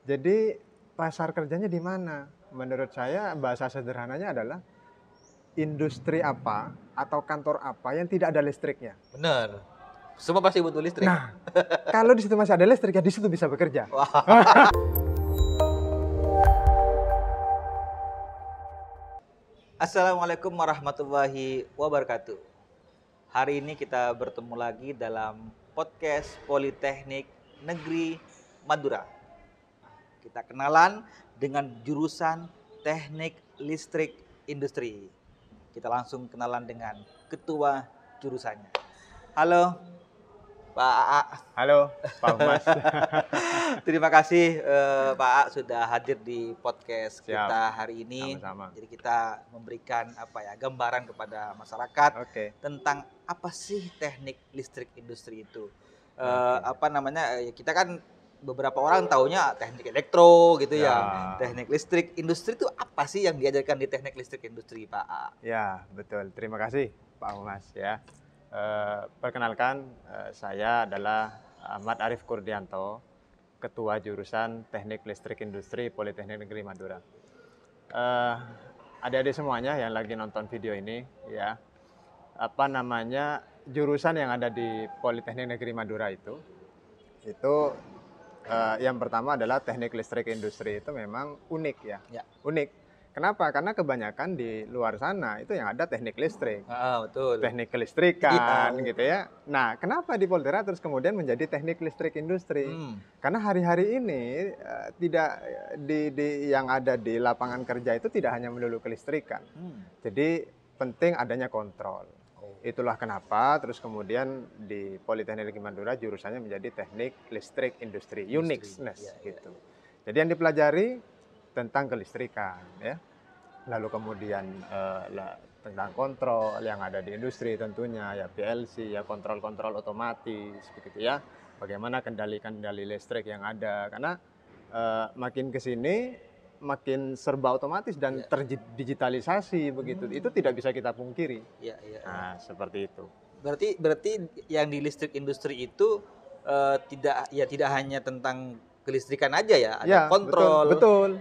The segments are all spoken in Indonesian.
Jadi pasar kerjanya di mana? Menurut saya bahasa sederhananya adalah industri apa atau kantor apa yang tidak ada listriknya. Bener. Semua pasti butuh listrik. Nah, kalau di situ masih ada listrik ya di situ bisa bekerja. Wah. Assalamualaikum warahmatullahi wabarakatuh. Hari ini kita bertemu lagi dalam podcast Politeknik Negeri Madura. Kita kenalan dengan jurusan Teknik Listrik Industri. Kita langsung kenalan dengan ketua jurusannya. Halo, Pak AA. Halo, Pak Mas. Terima kasih Pak AA sudah hadir di podcast Siap. kita hari ini. Sama-sama. Jadi kita memberikan gambaran kepada masyarakat Oke. tentang apa sih teknik listrik industri itu. Oke. Kita kan beberapa orang taunya teknik elektro gitu ya. Ya. Teknik listrik industri itu apa sih yang diajarkan di teknik listrik industri, Pak AA? Ya, betul. Terima kasih, Pak Mas ya. Perkenalkan, saya adalah Ahmad Arif Kurdianto, Ketua Jurusan Teknik Listrik Industri Politeknik Negeri Madura. Adik-adik semuanya yang lagi nonton video ini, ya, jurusan yang ada di Politeknik Negeri Madura itu yang pertama adalah teknik listrik industri itu memang unik ya. Unik. Kenapa? Karena kebanyakan di luar sana itu yang ada teknik listrik. Betul. Teknik kelistrikan gitu ya. Nah, kenapa di Poltera terus kemudian menjadi teknik listrik industri? Karena hari-hari ini tidak yang ada di lapangan kerja itu tidak hanya melulu kelistrikan. Jadi penting adanya kontrol. Itulah kenapa terus kemudian di Politeknik Negeri Madura jurusannya menjadi teknik listrik industri, uniqueness gitu. Jadi yang dipelajari tentang kelistrikan ya. Lalu kemudian tentang kontrol yang ada di industri tentunya ya PLC ya, kontrol-kontrol otomatis begitu ya. Bagaimana kendali listrik yang ada karena makin ke sini makin serba otomatis dan terdigitalisasi begitu. Itu tidak bisa kita pungkiri. Nah, seperti itu. Berarti yang di listrik industri itu tidak hanya tentang kelistrikan aja ya, ada kontrol.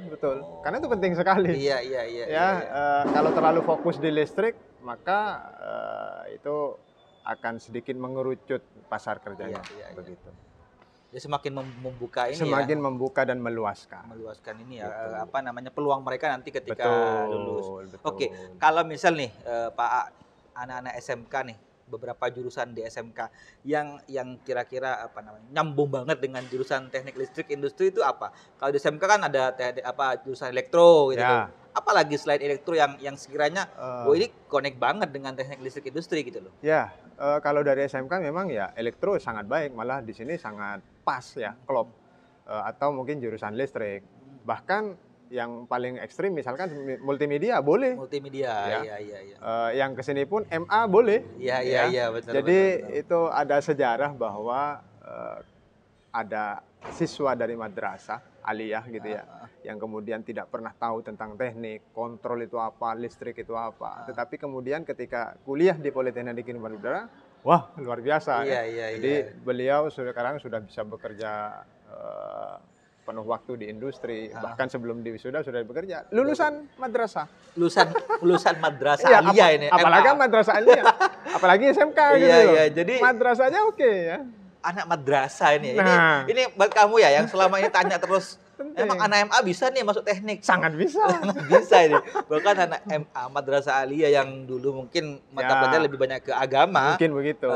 Betul. Karena itu penting sekali. Iya. Kalau terlalu fokus di listrik, maka itu akan sedikit mengerucut pasar kerjanya begitu. Jadi semakin membuka ini membuka dan meluaskan ini ya peluang mereka nanti ketika lulus. Betul. Oke, kalau misal nih Pak anak-anak SMK nih, beberapa jurusan di SMK yang kira-kira nyambung banget dengan jurusan teknik listrik industri itu apa? Kalau di SMK kan ada jurusan elektro gitu. Ya. Apalagi selain elektro yang sekiranya ini connect banget dengan teknik listrik industri gitu loh. Ya, kalau dari SMK memang ya elektro sangat baik, malah di sini sangat pas ya, klop. Atau mungkin jurusan listrik. Bahkan yang paling ekstrim misalkan multimedia boleh. Multimedia, iya. Yang kesini pun MA boleh. Iya, betul. Jadi itu ada sejarah bahwa ada siswa dari madrasah aliyah gitu ya, yang kemudian tidak pernah tahu tentang teknik, kontrol itu apa, listrik itu apa. Tetapi kemudian ketika kuliah di Politeknik Negeri Madura, wah luar biasa. Jadi beliau sekarang sudah bisa bekerja penuh waktu di industri, bahkan sebelum di wisuda sudah bekerja. Lulusan madrasah. Lulusan madrasah aliyah ini. Apalagi madrasah aliyah. Apalagi SMK gitu loh. Jadi madrasahnya oke ya. Anak madrasah ini. Nah. Ini buat kamu ya yang selama ini tanya terus, emang anak MA bisa nih masuk teknik? Sangat bisa. Bisa ini. Bahkan anak MA madrasah aliyah yang dulu mungkin mata pelajaran lebih banyak ke agama. Mungkin begitu.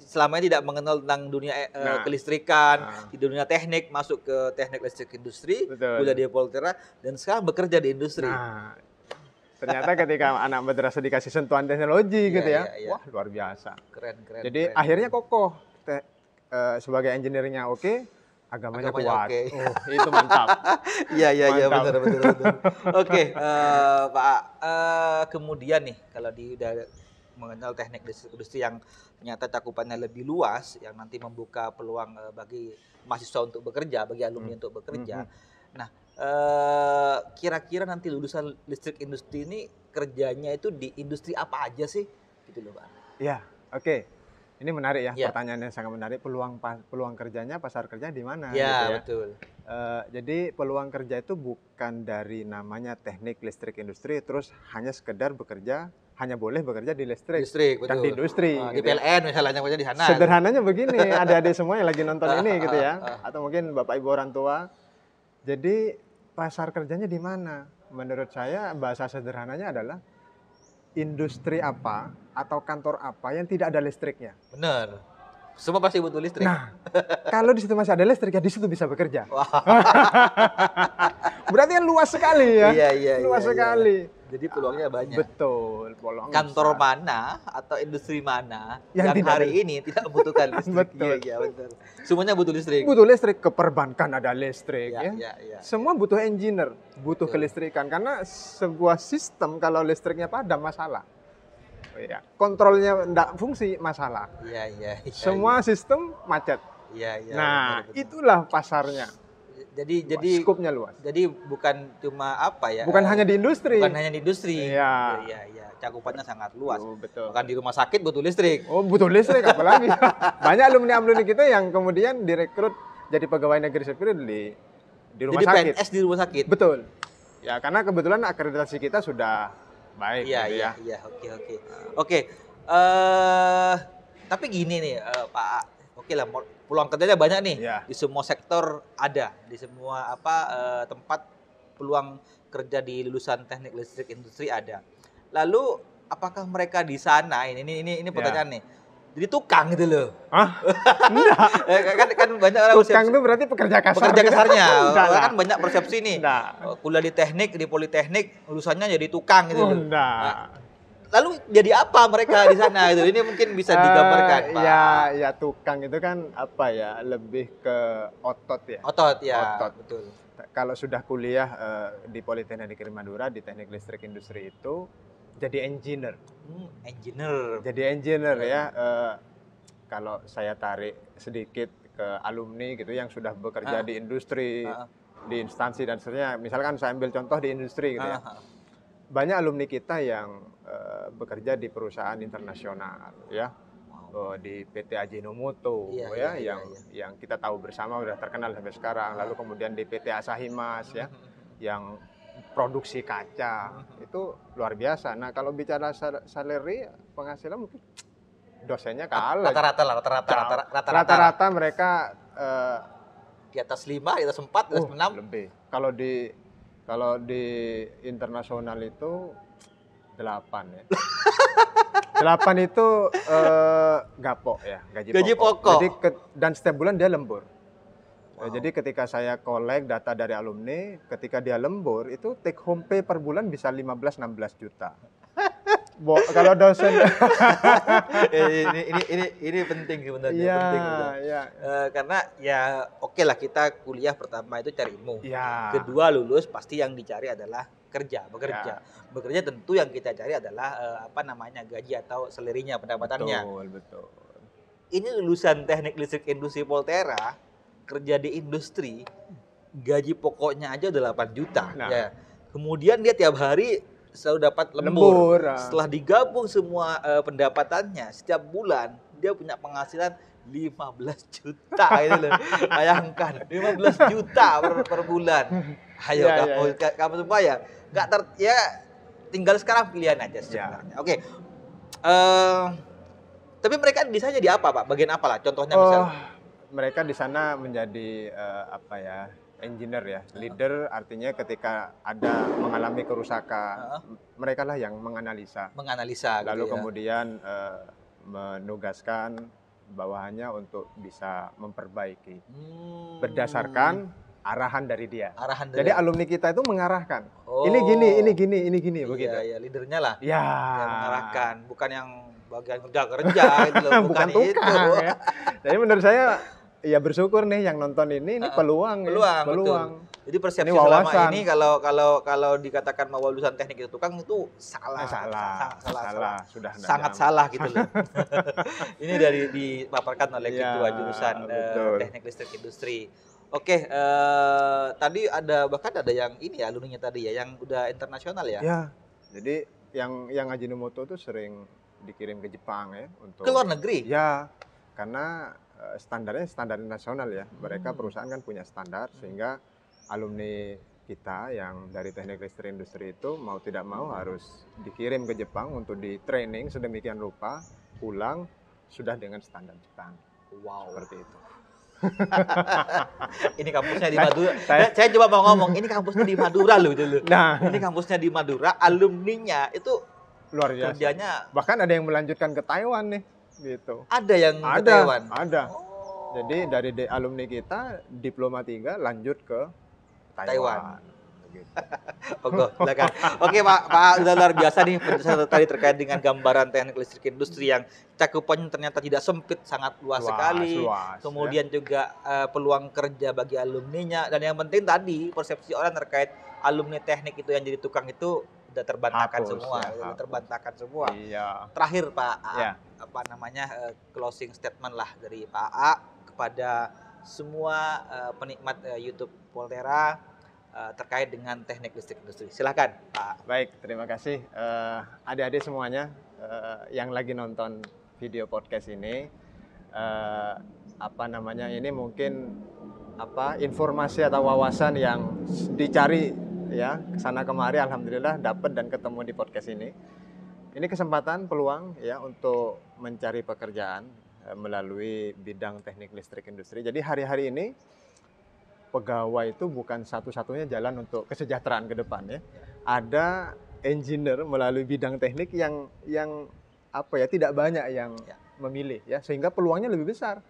Selama ini tidak mengenal tentang dunia kelistrikan, di dunia teknik, masuk ke teknik listrik industri, kuliah di Poltera, dan sekarang bekerja di industri. Nah, ternyata ketika anak madrasah dikasih sentuhan teknologi gitu ya, wah luar biasa. Keren. Jadi akhirnya kokoh. Sebagai engineer-nya oke, agamanya kuat. Itu mantap. Iya, benar. Oke, Pak. Kemudian nih, kalau udah mengenal teknik industri yang ternyata cakupannya lebih luas, yang nanti membuka peluang bagi mahasiswa untuk bekerja, bagi alumni untuk bekerja. Nah, kira-kira nanti lulusan listrik industri ini kerjanya itu di industri apa aja sih? Gitu loh, Pak. Ya, oke. Ini menarik ya, Ya. pertanyaannya sangat menarik. Peluang kerjanya, pasar kerja di mana? Ya, gitu ya. betul. Jadi peluang kerja itu bukan dari namanya teknik listrik industri, terus hanya sekedar bekerja, hanya boleh bekerja di listrik, Listrik, dan betul. di industri. Di gitu ya. PLN misalnya kerja di sana. Sederhananya begini, adik-adik semua yang lagi nonton ini gitu ya, atau mungkin bapak ibu orang tua. Jadi pasar kerjanya di mana? Menurut saya bahasa sederhananya adalah industri apa atau kantor apa yang tidak ada listriknya. Bener. Semua pasti butuh listrik. Nah, kalau di situ masih ada listrik, ya di situ bisa bekerja. Wah. Berarti kan luas sekali ya. Iya, Luas sekali. Jadi peluangnya banyak. Betul, peluang Kantor besar. mana atau industri mana Yang yang tidak hari ini tidak membutuhkan listrik? Betul. Iya, betul. Semuanya butuh listrik. Butuh listrik, ke perbankan ada listrik ya. Ya. Semua butuh engineer, butuh Betul. kelistrikan karena sebuah sistem kalau listriknya padam masalah. Ya, kontrolnya enggak fungsi masalah. Iya. Semua sistem macet. Iya. Nah, benar. itulah pasarnya. Jadi Skopnya luas. Jadi bukan cuma apa ya? Bukan hanya di industri. Bukan hanya di industri. Iya. Iya. Cakupannya sangat luas. Oh, betul. Bahkan di rumah sakit butuh listrik. Oh, butuh listrik apalagi. Banyak alumni-alumni kita yang kemudian direkrut jadi pegawai negeri sipil di rumah Jadi sakit. PNS di rumah sakit. Betul. Ya, karena kebetulan akreditasi kita sudah baik gitu ya. Iya. Oke. Tapi gini nih, Pak. Oke lah, peluang kerjanya banyak nih. Iya. Di semua sektor ada, di semua tempat peluang kerja di lulusan teknik listrik industri ada. Lalu apakah mereka di sana ini pertanyaan nih. Jadi tukang gitu loh. Hah? Enggak. kan banyak orang Tukang itu berarti pekerja kasar. pekerja kasarnya. Enggak lah. Kan banyak persepsi nih. Enggak. Kuliah di teknik, di politeknik, lulusannya jadi tukang gitu Oh, loh. enggak. Lalu jadi apa mereka di sana gitu? Ini mungkin bisa digambarkan, Pak. Ya tukang itu kan apa ya, lebih ke otot ya. Otot ya, Otot. betul. Kalau sudah kuliah di Politeknik Negeri Madura di teknik listrik industri itu jadi engineer. Engineer. Jadi engineer ya. Kalau saya tarik sedikit ke alumni gitu yang sudah bekerja di industri, di instansi dan seterusnya. Misalkan saya ambil contoh di industri gitu ya. Banyak alumni kita yang bekerja di perusahaan internasional ya. Di PT Ajinomoto Iya. yang kita tahu bersama sudah terkenal sampai sekarang. Lalu kemudian di PT Asahi Mas ya yang produksi kaca itu luar biasa. Nah, kalau bicara salary penghasilan mungkin dosennya kalah. Rata-rata mereka di atas 5, di atas 4, di atas 6 lebih. Kalau di internasional itu 8 ya. 8 itu gapok ya, gaji pokok. Jadi dan setiap bulan dia lembur. Jadi ketika saya collect data dari alumni, ketika dia lembur itu take home pay per bulan bisa 15-16 juta. Kalau dosen ini penting sebenarnya. Iya, penting. Iya. Karena ya oke lah kita kuliah pertama itu cari ilmu. Iya. Kedua lulus pasti yang dicari adalah bekerja. Bekerja tentu yang kita cari adalah gaji atau salary-nya, pendapatannya. Betul. Ini lulusan teknik listrik industri Poltera, kerja di industri, gaji pokoknya aja udah 8 juta. Nah. Ya. Kemudian dia tiap hari selalu dapat lembur. Setelah digabung semua pendapatannya, setiap bulan dia punya penghasilan 15 juta gitu loh. Bayangkan, 15 juta per bulan. Ayo kamu semua ya, tinggal sekarang pilihan aja sebenarnya. Oke. Tapi mereka di sana jadi apa, Pak? Bagian apa lah? Contohnya misalnya. Mereka di sana menjadi engineer ya. Leader artinya ketika ada mengalami kerusakan, mereka lah yang menganalisa. Lalu gitu kemudian menugaskan bawahannya untuk bisa memperbaiki. Berdasarkan arahan dari dia. Jadi alumni kita itu mengarahkan. Ini gini, begitu. Iya, leadernya lah. Ya. Yang mengarahkan, bukan yang bagian kerja gitu loh, bukan tukang, itu. Ya. Jadi menurut saya ya bersyukur nih yang nonton ini peluang. Betul. Jadi persepsi selama ini kalau dikatakan bahwa lulusan teknik itu tukang itu salah. Sudah sangat salah gitu loh. Ini dari dipaparkan oleh ketua jurusan teknik listrik industri. Oke, tadi bahkan ada yang ini ya alumninya tadi ya yang udah internasional ya. Ya. Jadi yang Ajinomoto itu sering dikirim ke Jepang ya untuk Ke luar negeri? Ya, karena standarnya standar nasional ya. Mereka perusahaan kan punya standar sehingga alumni kita yang dari teknik listrik industri itu mau tidak mau harus dikirim ke Jepang untuk di training sedemikian rupa, pulang sudah dengan standar Jepang. Wow. Seperti itu. Ini kampusnya di Madura. Saya coba mau ngomong, ini kampusnya di Madura loh dulu. Nah, Ini kampusnya di Madura, alumninya itu luar biasa. kerjanya Bahkan ada yang melanjutkan ke Taiwan nih, gitu. ada yang ke Taiwan. Ada. Jadi dari alumni kita diploma 3 lanjut ke Taiwan. Gitu. Oke, silakan. Oke Pak, udah luar biasa nih penjelasan tadi terkait dengan gambaran teknik listrik industri yang cakupannya ternyata tidak sempit, sangat luas sekali. Kemudian juga peluang kerja bagi alumninya, dan yang penting tadi persepsi orang terkait alumni teknik itu yang jadi tukang itu udah terbantahkan semua, udah terbantahkan semua. Iya. Terakhir Pak, Ya. apa namanya closing statement lah dari Pak A kepada semua penikmat YouTube Poltera terkait dengan teknik listrik industri. Silakan Pak. Baik, terima kasih adik-adik semuanya yang lagi nonton video podcast ini. Apa namanya, ini mungkin informasi atau wawasan yang dicari ya kesana kemari, alhamdulillah dapat dan ketemu di podcast ini. Ini kesempatan, peluang ya untuk mencari pekerjaan melalui bidang teknik listrik industri. Jadi hari-hari ini pegawai itu bukan satu-satunya jalan untuk kesejahteraan ke depan ya. Ada engineer melalui bidang teknik yang tidak banyak yang memilih ya, sehingga peluangnya lebih besar.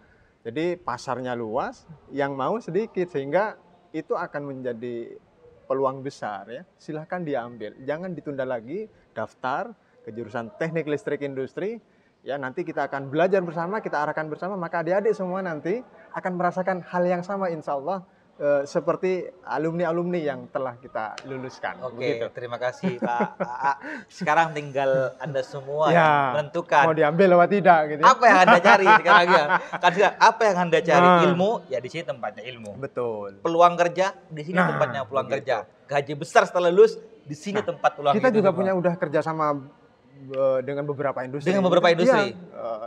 Jadi pasarnya luas, yang mau sedikit, sehingga itu akan menjadi peluang besar ya. Silahkan diambil, jangan ditunda lagi, daftar ke jurusan teknik listrik industri. Ya, nanti kita akan belajar bersama, kita arahkan bersama, maka adik-adik semua nanti akan merasakan hal yang sama insya Allah seperti alumni-alumni yang telah kita luluskan. Oke, begitu. Terima kasih Pak AA. Sekarang tinggal Anda semua yang menentukan mau diambil atau tidak gitu. Apa yang Anda cari sekarang ya? Apa yang Anda cari? Ilmu, ya di sini tempatnya ilmu. Betul. Peluang kerja, di sini tempatnya peluang kerja. Gaji besar setelah lulus, di sini tempat peluang. Kita juga punya udah kerja sama dengan beberapa industri.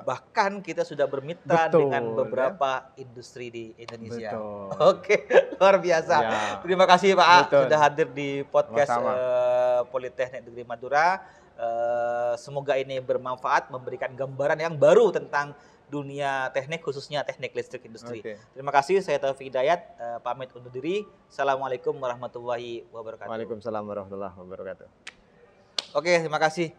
Bahkan kita sudah bermitra dengan beberapa industri di Indonesia. Betul. Oke, luar biasa. Ya. Terima kasih Pak A sudah hadir di podcast Politeknik Negeri Madura. Semoga ini bermanfaat, memberikan gambaran yang baru tentang dunia teknik, khususnya teknik listrik industri. Terima kasih, saya Taufik Hidayat, pamit undur diri. Assalamualaikum warahmatullahi wabarakatuh. Waalaikumsalam warahmatullahi wabarakatuh. Oke, terima kasih.